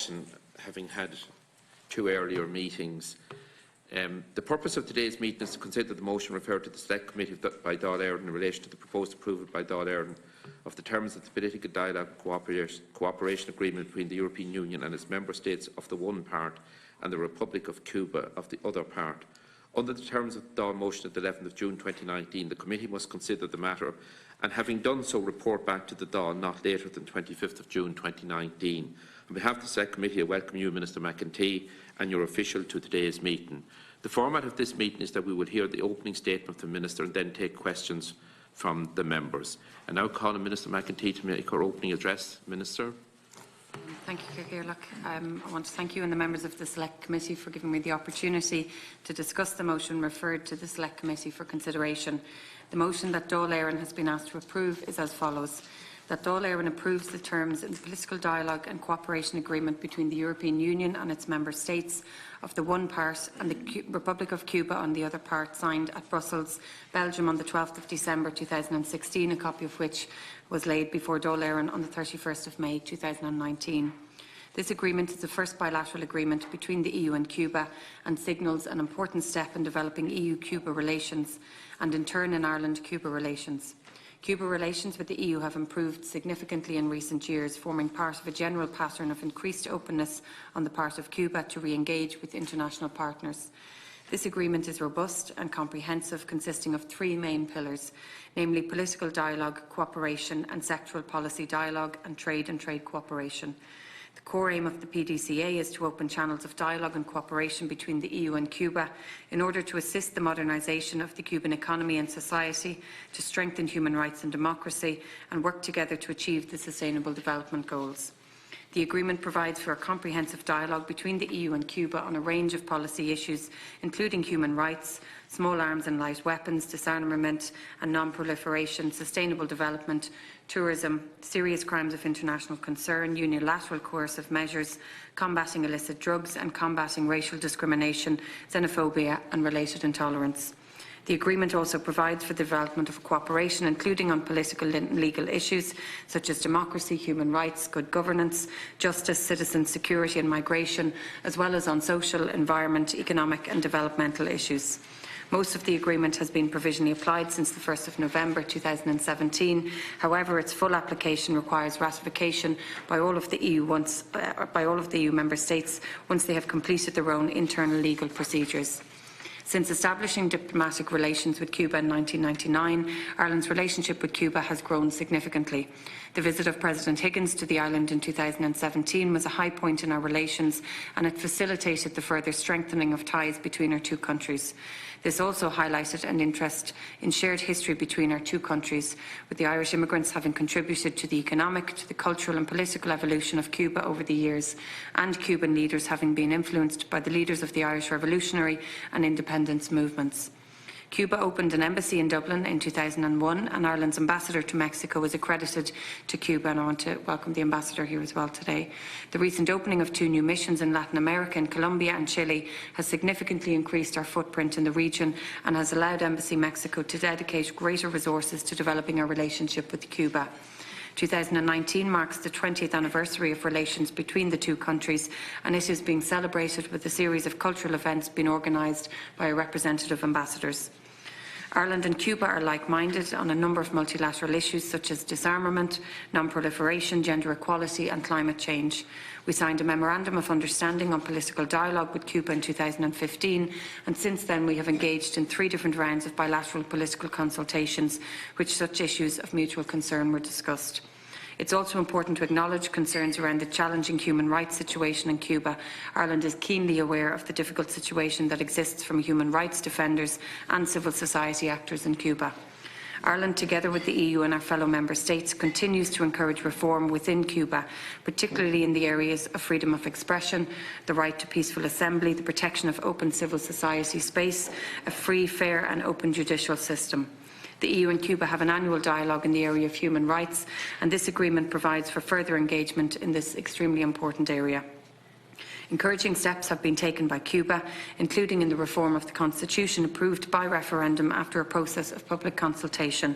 session, having had two earlier meetings. The purpose of today's meeting is to consider the motion referred to the Select Committee by Dáil Éireann in relation to the proposed approval by Dáil Éireann of the terms of the Political Dialogue and Cooperation Agreement between the European Union and its Member States of the one part and the Republic of Cuba of the other part. Under the terms of the Dáil motion of the 11th of June 2019, the Committee must consider the matter and, having done so, report back to the Dáil not later than 25th of June 2019. On behalf of the Select Committee, I welcome you, Minister McEntee, and your official to today's meeting. The format of this meeting is that we will hear the opening statement from the Minister and then take questions from the members. I now call on Minister McEntee to make her opening address. Minister. Thank you, Gabrielle. I want to thank you and the members of the Select Committee for giving me the opportunity to discuss the motion referred to the Select Committee for consideration. The motion that Dáil Éireann has been asked to approve is as follows: that Dáil Éireann approves the terms in the Political Dialogue and Cooperation Agreement between the European Union and its Member States of the one part and the Republic of Cuba on the other part, signed at Brussels, Belgium on the 12th of December 2016, a copy of which was laid before Dáil Éireann on the 31st of May 2019. This agreement is the first bilateral agreement between the EU and Cuba and signals an important step in developing EU-Cuba relations and, in turn, in Ireland-Cuba relations. Cuba relations with the EU have improved significantly in recent years, forming part of a general pattern of increased openness on the part of Cuba to re-engage with international partners. This agreement is robust and comprehensive, consisting of three main pillars, namely political dialogue, cooperation and sectoral policy dialogue, and trade cooperation. The core aim of the PDCA is to open channels of dialogue and cooperation between the EU and Cuba in order to assist the modernisation of the Cuban economy and society, to strengthen human rights and democracy, and work together to achieve the Sustainable Development Goals. The agreement provides for a comprehensive dialogue between the EU and Cuba on a range of policy issues, including human rights, small arms and light weapons, disarmament and non-proliferation, sustainable development, tourism, serious crimes of international concern, unilateral coercive measures, combating illicit drugs and combating racial discrimination, xenophobia and related intolerance. The agreement also provides for the development of cooperation, including on political and legal issues such as democracy, human rights, good governance, justice, citizen security and migration, as well as on social, environment, economic and developmental issues. Most of the agreement has been provisionally applied since the 1st of November 2017. However, its full application requires ratification by all of the EU member states once they have completed their own internal legal procedures. Since establishing diplomatic relations with Cuba in 1999, Ireland's relationship with Cuba has grown significantly. The visit of President Higgins to the island in 2017 was a high point in our relations, and it facilitated the further strengthening of ties between our two countries. This also highlighted an interest in shared history between our two countries, with the Irish immigrants having contributed to the economic, to the cultural and political evolution of Cuba over the years, and Cuban leaders having been influenced by the leaders of the Irish Revolutionary and independence movements. Cuba opened an embassy in Dublin in 2001, and Ireland's ambassador to Mexico was accredited to Cuba, and I want to welcome the ambassador here as well today. The recent opening of two new missions in Latin America, in Colombia and Chile, has significantly increased our footprint in the region and has allowed Embassy Mexico to dedicate greater resources to developing our relationship with Cuba. 2019 marks the 20th anniversary of relations between the two countries, and it is being celebrated with a series of cultural events being organised by representative ambassadors. Ireland and Cuba are like-minded on a number of multilateral issues such as disarmament, non-proliferation, gender equality and climate change. We signed a Memorandum of Understanding on political dialogue with Cuba in 2015, and since then we have engaged in 3 different rounds of bilateral political consultations, which such issues of mutual concern were discussed. It's also important to acknowledge concerns around the challenging human rights situation in Cuba. Ireland is keenly aware of the difficult situation that exists from human rights defenders and civil society actors in Cuba. Ireland, together with the EU and our fellow member states, continues to encourage reform within Cuba, particularly in the areas of freedom of expression, the right to peaceful assembly, the protection of open civil society space, a free, fair and open judicial system. The EU and Cuba have an annual dialogue in the area of human rights, and this agreement provides for further engagement in this extremely important area. Encouraging steps have been taken by Cuba, including in the reform of the constitution approved by referendum after a process of public consultation.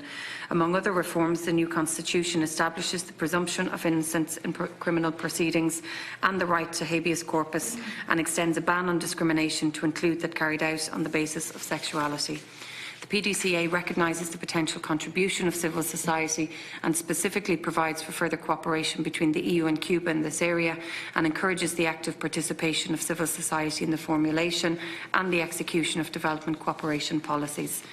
Among other reforms, the new constitution establishes the presumption of innocence in criminal proceedings and the right to habeas corpus, and extends a ban on discrimination to include that carried out on the basis of sexuality. The PDCA recognises the potential contribution of civil society and specifically provides for further cooperation between the EU and Cuba in this area, and encourages the active participation of civil society in the formulation and the execution of development cooperation policies.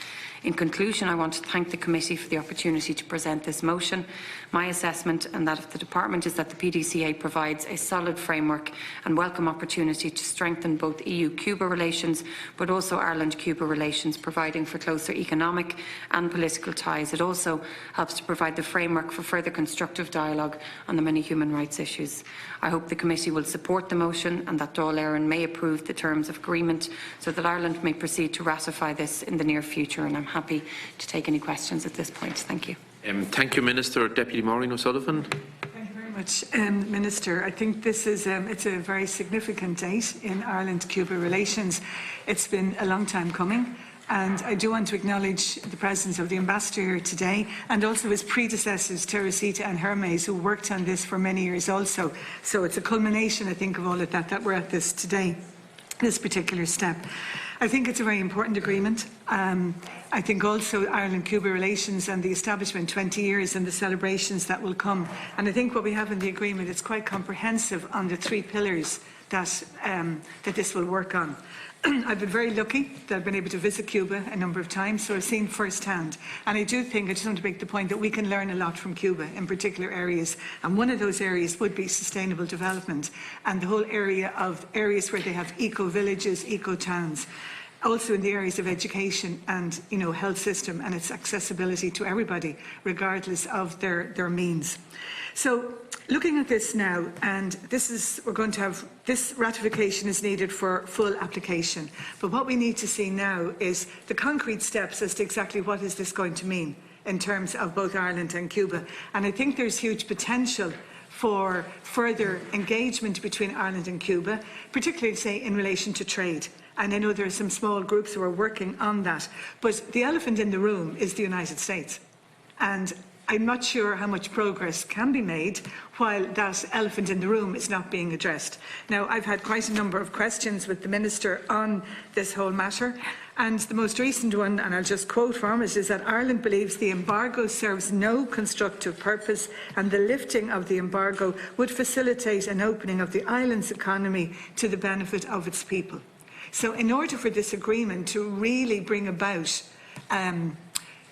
In conclusion, I want to thank the committee for the opportunity to present this motion. My assessment and that of the Department is that the PDCA provides a solid framework and welcome opportunity to strengthen both EU-Cuba relations, but also Ireland-Cuba relations, providing for closer economic and political ties. It also helps to provide the framework for further constructive dialogue on the many human rights issues. I hope the committee will support the motion and that Dáil Éireann may approve the terms of agreement so that Ireland may proceed to ratify this in the near future, and I'm happy to take any questions at this point. Thank you. Thank you, Minister. Deputy Maureen O'Sullivan. Thank you very much, Minister. I think this is it's a very significant date in Ireland-Cuba relations. It's been a long time coming, and I do want to acknowledge the presence of the Ambassador here today, and also his predecessors, Teresita and Hermes, who worked on this for many years also. So it's a culmination, I think, of all of that we're at this today, this particular step. I think it's a very important agreement. I think also Ireland-Cuba relations and the establishment 20 years and the celebrations that will come. And I think what we have in the agreement is quite comprehensive on the 3 pillars that this will work on. I've been very lucky that I've been able to visit Cuba a number of times, so I've seen firsthand. And I do think, I just want to make the point that we can learn a lot from Cuba in particular areas. And one of those areas would be sustainable development and the whole area of areas where they have eco-villages, eco-towns. Also in the areas of education and, health system and its accessibility to everybody, regardless of their means. So, looking at this now, and we're going to have, this ratification is needed for full application. But what we need to see now is the concrete steps as to exactly what is this going to mean in terms of both Ireland and Cuba. And I think there's huge potential for further engagement between Ireland and Cuba, particularly, say, in relation to trade. And I know there are some small groups who are working on that. But the elephant in the room is the United States. And I'm not sure how much progress can be made while that elephant in the room is not being addressed. Now, I've had quite a number of questions with the Minister on this whole matter. And the most recent one, and I'll just quote from it, is that Ireland believes the embargo serves no constructive purpose, and the lifting of the embargo would facilitate an opening of the island's economy to the benefit of its people. So in order for this agreement to really bring about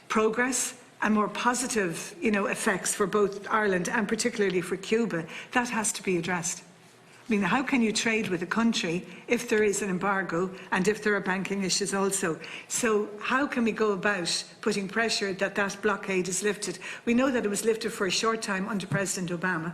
progress and more positive effects for both Ireland and particularly for Cuba, that has to be addressed. I mean, how can you trade with a country if there is an embargo and if there are banking issues also? So how can we go about putting pressure that that blockade is lifted? We know that it was lifted for a short time under President Obama,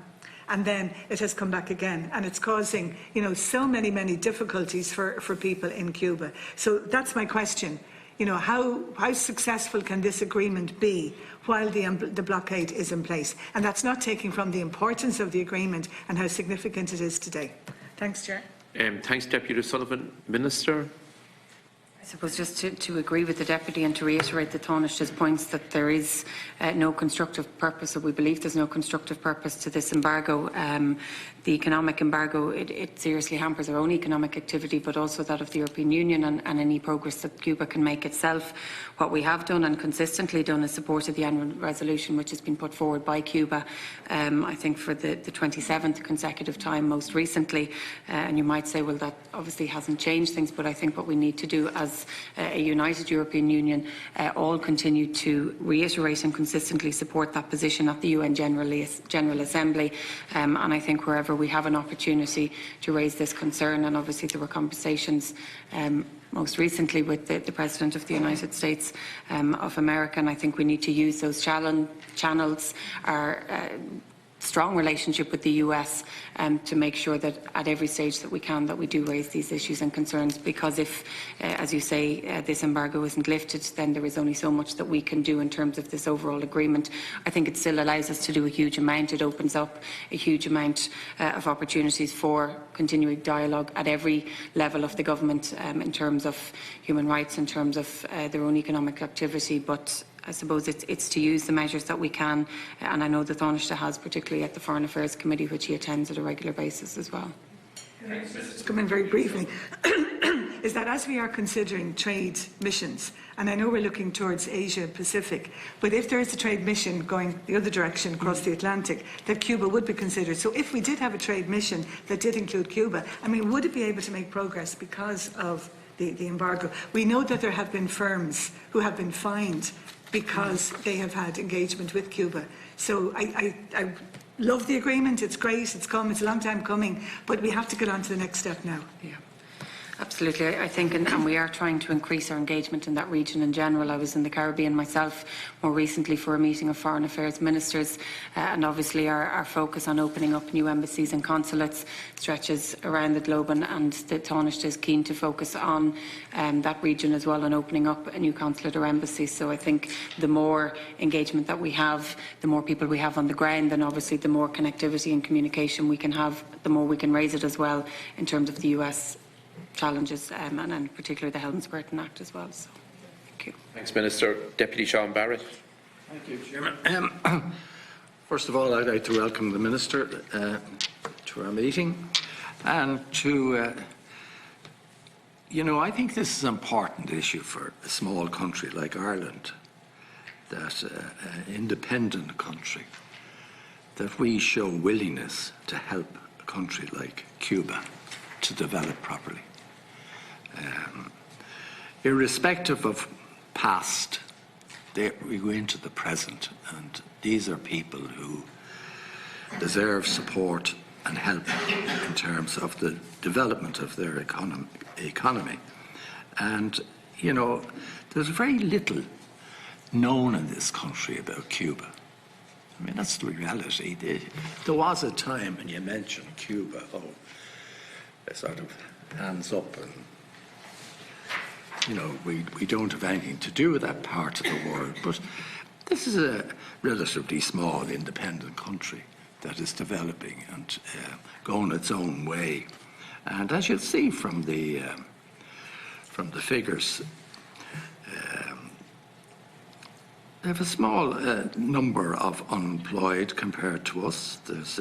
and then it has come back again, and it's causing, so many difficulties for people in Cuba. So that's my question. How successful can this agreement be while the blockade is in place? And that's not taking from the importance of the agreement and how significant it is today. Thanks, Chair. Thanks, Deputy O'Sullivan. Minister. I suppose just to agree with the Deputy and to reiterate the Taoiseach's points that there is no constructive purpose, or we believe there's no constructive purpose to this embargo. The economic embargo, it seriously hampers our own economic activity, but also that of the European Union and any progress that Cuba can make itself. What we have done and consistently done is supported the annual resolution which has been put forward by Cuba, I think for the 27th consecutive time most recently. And you might say, well, that obviously hasn't changed things, but I think what we need to do as a united European Union, all continue to reiterate and consistently support that position at the UN General Assembly. And I think wherever we have an opportunity to raise this concern, and obviously there were conversations most recently with the President of the United States of America, and I think we need to use those channels. Our strong relationship with the US to make sure that at every stage that we can, that we do raise these issues and concerns, because if, as you say, this embargo isn't lifted, then there is only so much that we can do in terms of this overall agreement. I think it still allows us to do a huge amount. It opens up a huge amount of opportunities for continuing dialogue at every level of the government in terms of human rights, in terms of their own economic activity, but I suppose it's to use the measures that we can, and I know that Taoiseach has, particularly at the Foreign Affairs Committee, which he attends at a regular basis as well. Just come in very briefly, is that as we are considering trade missions, and I know we're looking towards Asia Pacific, but if there is a trade mission going the other direction across the Atlantic, that Cuba would be considered. So if we did have a trade mission that did include Cuba, I mean, would it be able to make progress because of the embargo? We know that there have been firms who have been fined because they have had engagement with Cuba. So I love the agreement. It's great. It's come. It's a long time coming. But we have to get on to the next step now. Yeah. Absolutely, I think, and we are trying to increase our engagement in that region in general. I was in the Caribbean myself more recently for a meeting of foreign affairs ministers, and obviously our focus on opening up new embassies and consulates stretches around the globe, and the Taoiseach is keen to focus on that region as well, and opening up a new consulate or embassy. So I think the more engagement that we have, the more people we have on the ground, and obviously the more connectivity and communication we can have, the more we can raise it as well in terms of the US challenges, and particularly the Helms-Burton Act as well. So, thank you. Thanks, Minister. Deputy Seán Barrett. Thank you, Chairman. First of all, I'd like to welcome the Minister to our meeting, and to, I think this is an important issue for a small country like Ireland, that an independent country, that we show willingness to help a country like Cuba to develop properly. Irrespective of past, we go into the present, and these are people who deserve support and help in terms of the development of their economy. And, there's very little known in this country about Cuba. I mean, that's the reality. There was a time when you mentioned Cuba, sort of hands up, and we don't have anything to do with that part of the world. But this is a relatively small independent country that is developing and going its own way. And as you'll see from the figures, they have a small number of unemployed compared to us. There's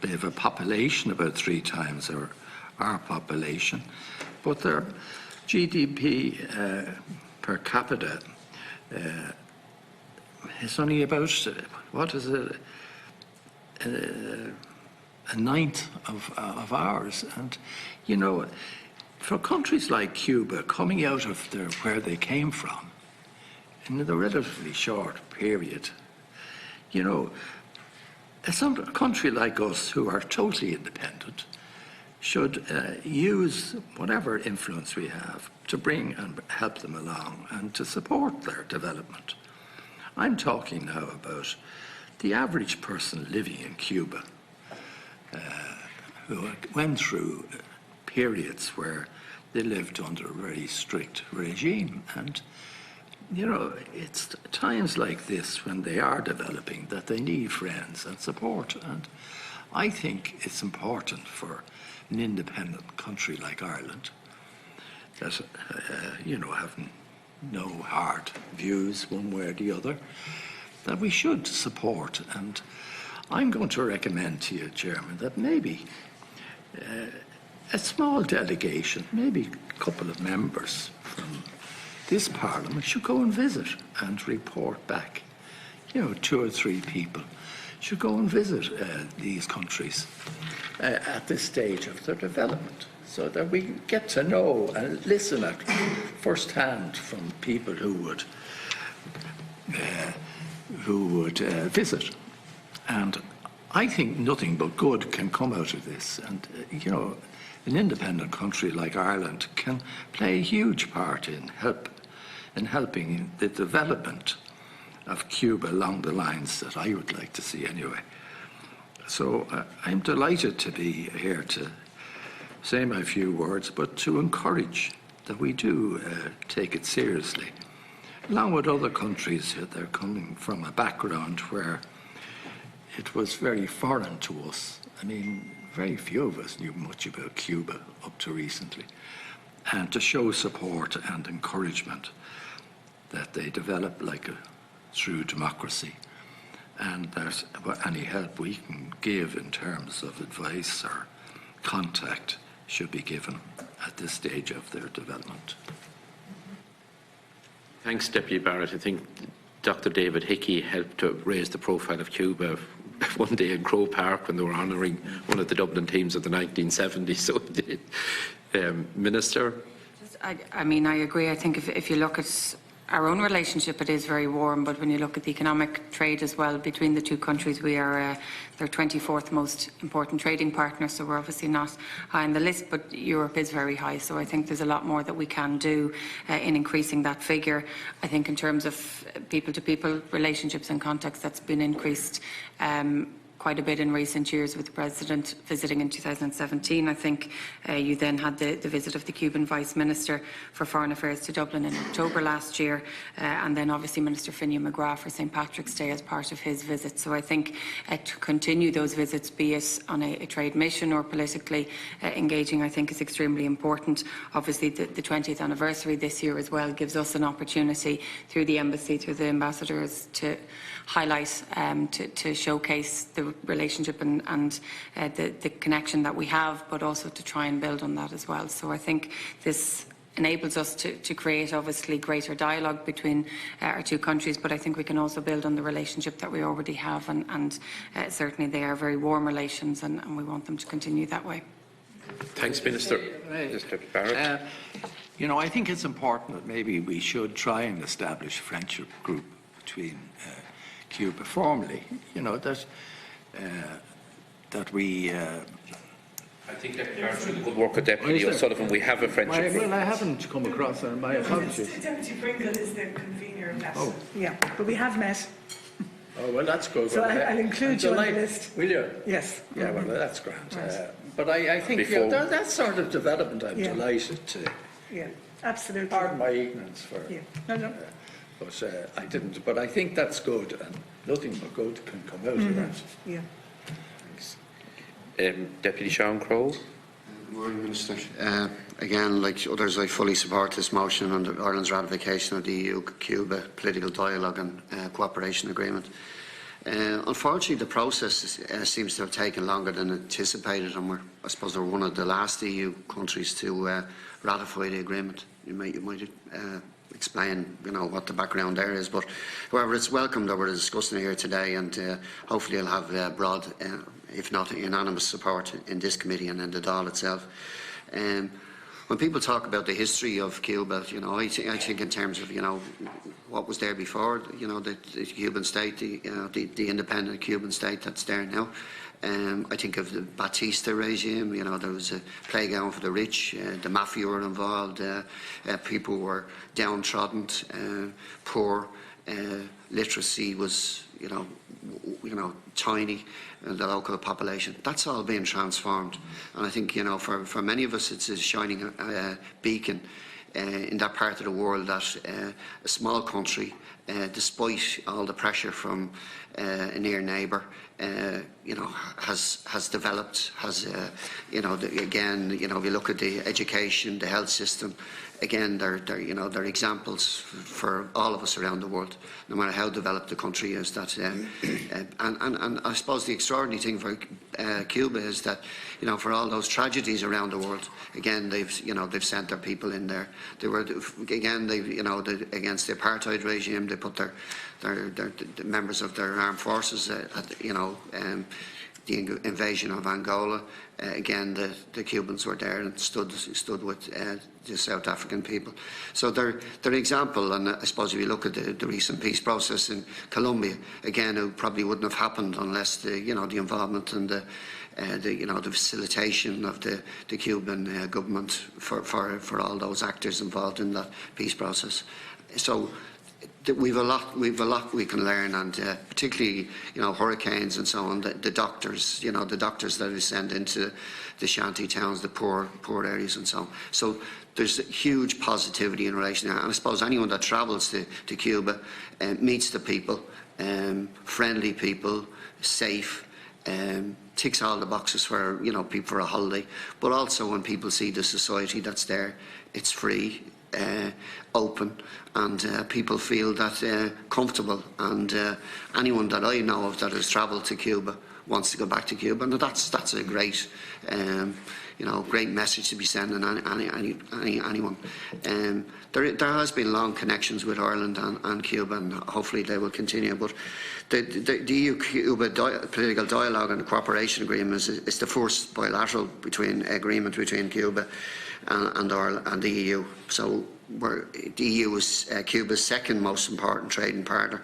they have a population about 3 times our population, but their GDP per capita is only about, a ninth of ours. And, for countries like Cuba, coming out of where they came from in a relatively short period, a country like us, who are totally independent, should use whatever influence we have to bring and help them along and to support their development. I'm talking now about the average person living in Cuba, who went through periods where they lived under a very strict regime. And, it's times like this when they are developing that they need friends and support. And I think it's important for an independent country like Ireland that, have no hard views one way or the other, that we should support. And I'm going to recommend to you, Chairman, that maybe a small delegation, maybe a couple of members from this Parliament, should go and visit and report back. 2 or 3 people should go and visit these countries at this stage of their development, so that we get to know and listen at first hand from people who would visit. And I think nothing but good can come out of this. And, an independent country like Ireland can play a huge part in helping the development of Cuba along the lines that I would like to see anyway. So I'm delighted to be here to say my few words, but to encourage that we do take it seriously. Along with other countries, they're coming from a background where it was very foreign to us. I mean, very few of us knew much about Cuba up to recently. And to show support and encouragement that they develop like a true democracy, and that any help we can give in terms of advice or contact should be given at this stage of their development. Thanks, Deputy Barrett. I think Dr. David Hickey helped to raise the profile of Cuba one day in Crowe Park when they were honouring one of the Dublin teams of the 1970s. So, Minister? I mean, I agree. I think if you look at our own relationship, it is very warm, but when you look at the economic trade as well between the two countries, we are their 24th most important trading partner, so we're obviously not high on the list, but Europe is very high, so I think there's a lot more that we can do in increasing that figure. I think in terms of people-to-people relationships and contacts, that's been increased quite a bit in recent years with the President visiting in 2017. I think you then had the visit of the Cuban Vice Minister for Foreign Affairs to Dublin in October last year, and then obviously Minister Finnean McGrath for St Patrick's Day as part of his visit. So I think to continue those visits, be it on a trade mission or politically engaging, I think is extremely important. Obviously the 20th anniversary this year as well gives us an opportunity through the Embassy, through the ambassadors, to highlight, to showcase the relationship and the connection that we have, but also to try and build on that as well. So I think this enables us to create obviously greater dialogue between our two countries, but I think we can also build on the relationship that we already have, and certainly they are very warm relations, and we want them to continue that way. Thanks, Minister. Mr. Barrett. You know, I think it's important that maybe we should try and establish a friendship group between Cuba formally. You know, that we... I think Deputy Barrett did good work with Deputy O'Sullivan. We have a friendship. Well, I haven't come across her. My apologies. Deputy Pringle is the convener of that. Oh. Yeah, but we have met. Oh, well, that's good. So I'll include you on the list. Will you? Yes. Yeah, well, that's grand. Right. But I think that sort of development I'm delighted to. Yeah, absolutely. Pardon my ignorance for... Yeah, no. But I didn't. But I think that's good, and nothing but good can come out of that. Yeah. Deputy Seán Crowe. Good morning, Minister. Again, like others, I fully support this motion on Ireland's ratification of the EU-Cuba Political Dialogue and Cooperation Agreement. Unfortunately, the process seems to have taken longer than anticipated, and I suppose we're one of the last EU countries to ratify the agreement. You might explain, what the background there is. But however, it's welcome that we're discussing it here today, and hopefully it'll have broad, if not unanimous support in this committee and in the Dáil itself. When people talk about the history of Cuba, I think in terms of, what was there before, the Cuban state, the independent Cuban state that's there now. I think of the Batista regime, there was a playground for the rich, the mafia were involved, people were downtrodden, poor, literacy was, tiny, the local population. That's all being transformed. And I think, for many of us, it's a shining beacon in that part of the world that a small country, despite all the pressure from a near neighbour, has developed, again, if you look at the education, the health system, again, they're examples for all of us around the world, no matter how developed the country is. That, and I suppose the extraordinary thing for Cuba is that, for all those tragedies around the world, again, they've sent their people in there. They were, again, against the apartheid regime, they put their members of their armed forces, the invasion of Angola. Again, the Cubans were there and stood with the South African people. So they're an example, and I suppose if you look at the recent peace process in Colombia, again, it probably wouldn't have happened unless the involvement and the facilitation of the Cuban government for all those actors involved in that peace process. So we've a lot we can learn, and particularly, you know, hurricanes and so on. The doctors, you know, the doctors that we send into the shanty towns, the poor areas and so on. So there's huge positivity in relation to that. And I suppose anyone that travels to Cuba meets the people, friendly people, safe, ticks all the boxes for, you know, people for a holiday. But also when people see the society that's there, it's free, open, and people feel that comfortable. And anyone that I know of that has travelled to Cuba wants to go back to Cuba, and that's a great, you know, great message to be sending anyone. There has been long connections with Ireland and Cuba, and hopefully they will continue. But the EU-Cuba political dialogue and the cooperation agreement is the first bilateral agreement between Cuba and Ireland and the EU. So the EU is Cuba's second most important trading partner.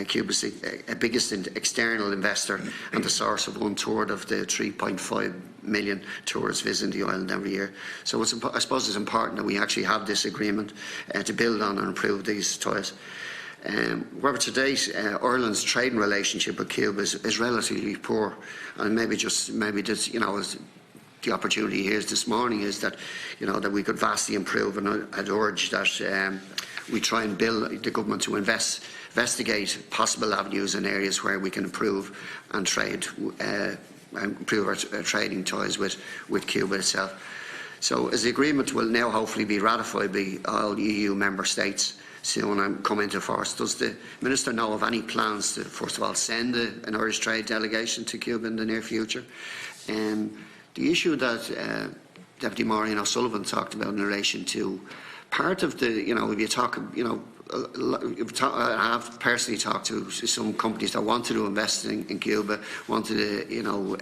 Cuba's the biggest external investor and the source of 1/3 of the 3.5 million tourists visiting the island every year. So I suppose it's important that we actually have this agreement to build on and improve these ties. However, to date, Ireland's trading relationship with Cuba is relatively poor, and maybe just you know, the opportunity here this morning is that, you know, that we could vastly improve, and I'd urge that we try and build the government to investigate possible avenues in areas where we can improve and trade, improve our trading ties with Cuba itself. So, as the agreement will now hopefully be ratified by all EU member states soon and come into force, does the Minister know of any plans to, first of all, send an Irish trade delegation to Cuba in the near future? The issue that Deputy Maureen O'Sullivan talked about in relation to part of the, you know, if you talk, you know, I have personally talked to some companies that wanted to invest in Cuba, wanted to, you know,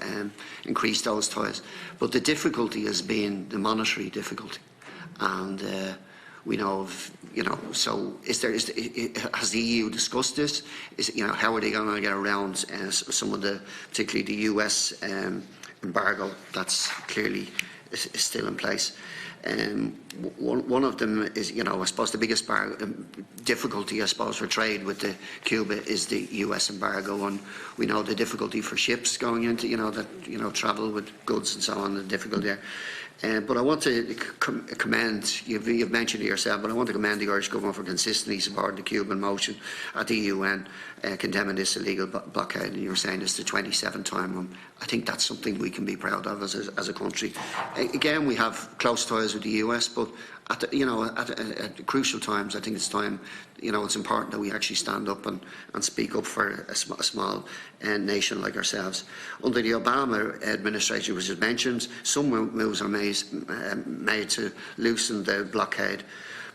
increase those ties. But the difficulty has been the monetary difficulty. And we know of, you know, so has the EU discussed this? You know, how are they going to get around some of the, particularly the US embargo that's clearly is still in place? One of them is, you know, I suppose the biggest difficulty, I suppose, for trade with Cuba is the US embargo, and we know the difficulty for ships going into, you know, that, you know, travel with goods and so on, the difficulty there. But I want to commend, you've mentioned it yourself, but I want to commend the Irish Government for consistently supporting the Cuban motion at the UN condemning this illegal blockade, and you were saying it's the 27th time. I think that's something we can be proud of as a country. Again, we have close ties with the US, but at the crucial times, I think it's time, you know, it's important that we actually stand up and speak up for a small nation like ourselves. Under the Obama administration, which was mentioned, some moves are made to loosen the blockade.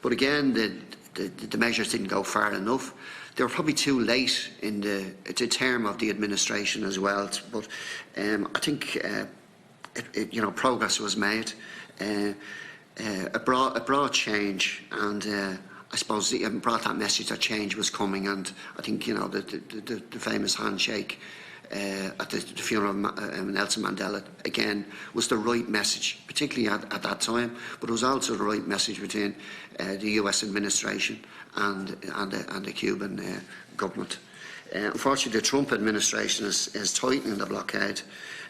But again, the measures didn't go far enough. They were probably too late in the term of the administration as well. But I think you know, progress was made. It brought change, and I suppose it brought that message that change was coming. And I think, you know, the famous handshake at the funeral of Nelson Mandela again was the right message, particularly at that time. But it was also the right message between the US administration and the Cuban government. Unfortunately, the Trump administration is tightening the blockade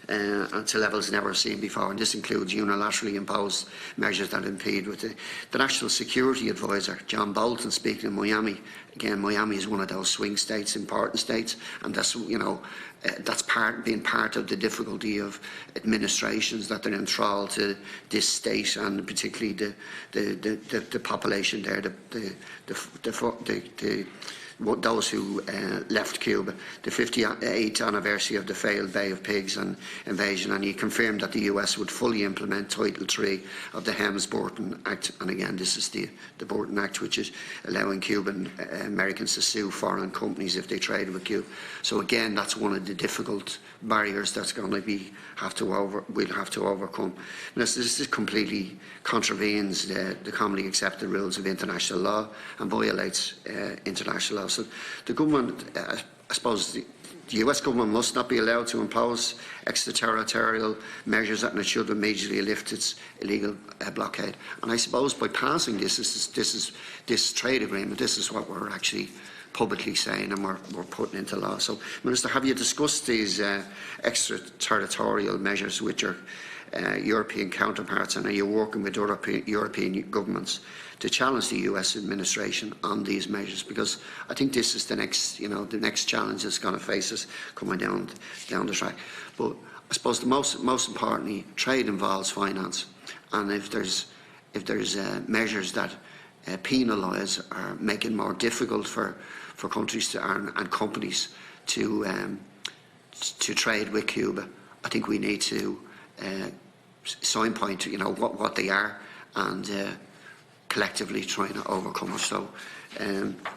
to levels never seen before, and this includes unilaterally imposed measures that impede. With the National Security Advisor, John Bolton, speaking in Miami. Again, Miami is one of those swing states, important states, and that's, you know, that's being part of the difficulty of administrations that are enthralled to this state, and particularly the population there, those who left Cuba, the 58th anniversary of the failed Bay of Pigs and invasion, and he confirmed that the US would fully implement Title III of the Helms-Burton Act. And again, this is the Burton Act, which is allowing Cuban Americans to sue foreign companies if they trade with Cuba. So again, that's one of the difficult barriers that's going to we'll have to overcome. And this completely contravenes the commonly accepted rules of international law and violates international law. So the government, I suppose, the US government must not be allowed to impose extraterritorial measures, and it should immediately lift its illegal blockade. And I suppose by passing this trade agreement, this is what we're actually publicly saying and we're putting into law. So, Minister, have you discussed these extraterritorial measures with your European counterparts, and are you working with European governments to challenge the US administration on these measures? Because I think this is the next challenge that's going to face us coming down the track. But I suppose the most importantly, trade involves finance, and if there's measures that penalise or make it more difficult for countries to earn and companies to trade with Cuba, I think we need to signpoint, what they are, and collectively trying to overcome it. So,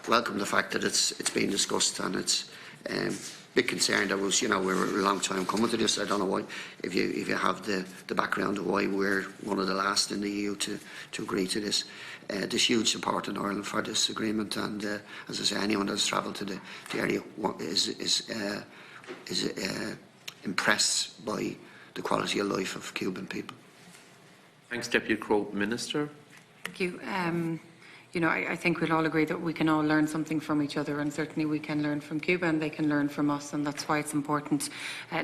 welcome the fact that it's been discussed, and it's a bit concerned. We were a long time coming to this. I don't know why, if you have the background of why we're one of the last in the EU to agree to this. There's huge support in Ireland for this agreement, and as I say, anyone that's travelled to the area is impressed by the quality of life of Cuban people. Thanks, Deputy Crowe. Minister. Thank you. I think we'll all agree that we can all learn something from each other, and certainly we can learn from Cuba and they can learn from us, and that's why it's important,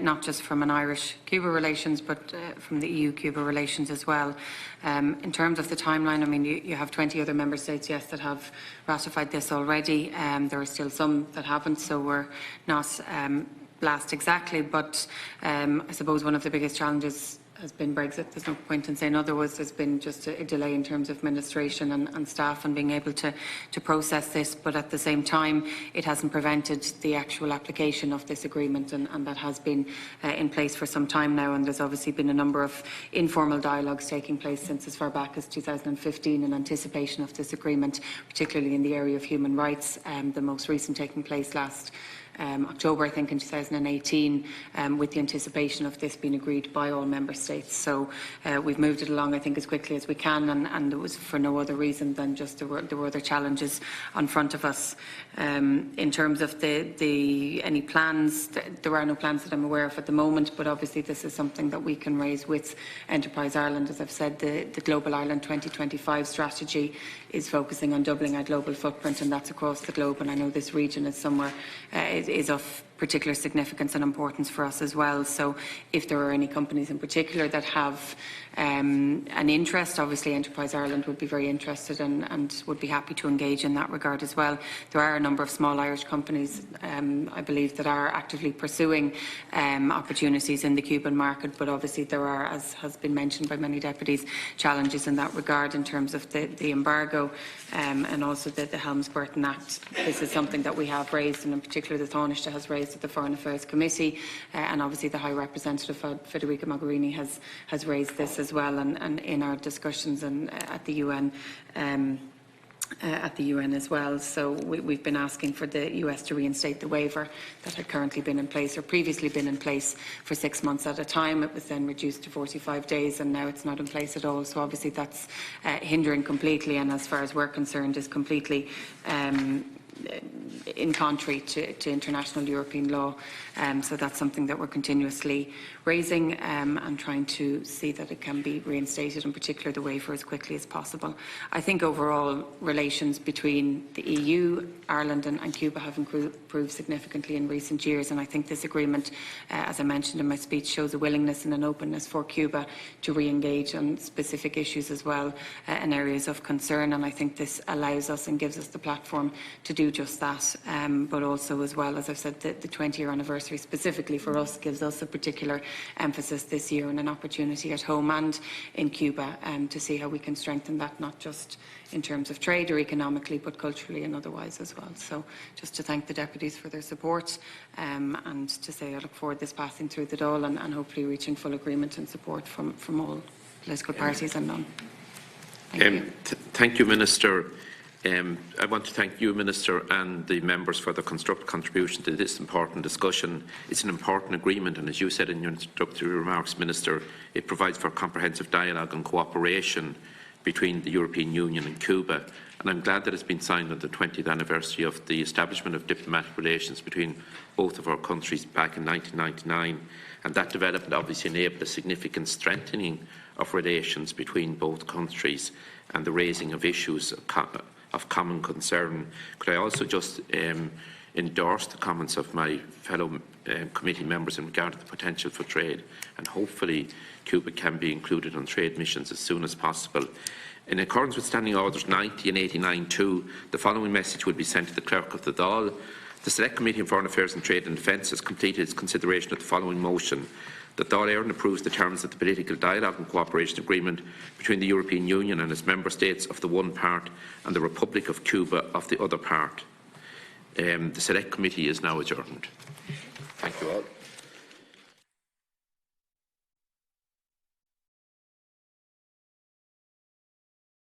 not just from an Irish-Cuba relations, but from the EU-Cuba relations as well. In terms of the timeline, I mean, you have 20 other member states, yes, that have ratified this already. There are still some that haven't, so we're not last exactly, but I suppose one of the biggest challenges has been Brexit. There's no point in saying otherwise. There's been just a delay in terms of administration and staff and being able to process this, but at the same time it hasn't prevented the actual application of this agreement, and that has been in place for some time now, and there's obviously been a number of informal dialogues taking place since as far back as 2015 in anticipation of this agreement, particularly in the area of human rights, the most recent taking place last October, I think, in 2018, with the anticipation of this being agreed by all member states. So we've moved it along, I think, as quickly as we can, and it was for no other reason than just there were other challenges on front of us. In terms of any plans, there are no plans that I'm aware of at the moment, but obviously this is something that we can raise with Enterprise Ireland. As I've said, the Global Ireland 2025 strategy is focusing on doubling our global footprint, and that's across the globe, and I know this region is somewhere is of particular significance and importance for us as well. So if there are any companies in particular that have an interest, obviously Enterprise Ireland would be very interested and would be happy to engage in that regard as well. There are a number of small Irish companies, I believe, that are actively pursuing opportunities in the Cuban market, but obviously there are, as has been mentioned by many deputies, challenges in that regard in terms of the embargo and also the Helms-Burton Act. This is something that we have raised, and in particular the Taoiseach has raised at the Foreign Affairs Committee, and obviously the High Representative Federica Mogherini has raised this as well, and in our discussions and at the UN. At the UN as well. So we've been asking for the US to reinstate the waiver that had currently been in place, or previously been in place, for 6 months at a time. It was then reduced to 45 days, and now it's not in place at all. So obviously that's hindering completely, and as far as we're concerned, is completely in contrary to international European law. So that's something that we're continuously raising and trying to see that it can be reinstated, in particular the waiver, as quickly as possible. I think overall relations between the EU, Ireland and Cuba have improved significantly in recent years, and I think this agreement, as I mentioned in my speech, shows a willingness and an openness for Cuba to re-engage on specific issues as well and areas of concern, and I think this allows us and gives us the platform to do just that, but also, as well, as I've said, the 20-year anniversary specifically for us gives us a particular emphasis this year and an opportunity at home and in Cuba to see how we can strengthen that, not just in terms of trade or economically, but culturally and otherwise as well. So just to thank the deputies for their support and to say I look forward to this passing through the Dáil and hopefully reaching full agreement and support from all political parties and none. Thank you, Minister. I want to thank you, Minister, and the members for their constructive contribution to this important discussion. It's an important agreement, and as you said in your introductory remarks, Minister, it provides for comprehensive dialogue and cooperation between the European Union and Cuba, and I'm glad that it's been signed on the 20th anniversary of the establishment of diplomatic relations between both of our countries back in 1999, and that development obviously enabled a significant strengthening of relations between both countries and the raising of issues of common concern. Could I also just endorse the comments of my fellow committee members in regard to the potential for trade, and hopefully Cuba can be included on trade missions as soon as possible. In accordance with Standing Orders 90 and 89.2, the following message will be sent to the Clerk of the Dáil. The Select Committee on Foreign Affairs and Trade and Defence has completed its consideration of the following motion: that Dáil Éireann approves the terms of the Political Dialogue and Cooperation Agreement between the European Union and its Member States of the one part and the Republic of Cuba of the other part. The Select Committee is now adjourned. Thank you all.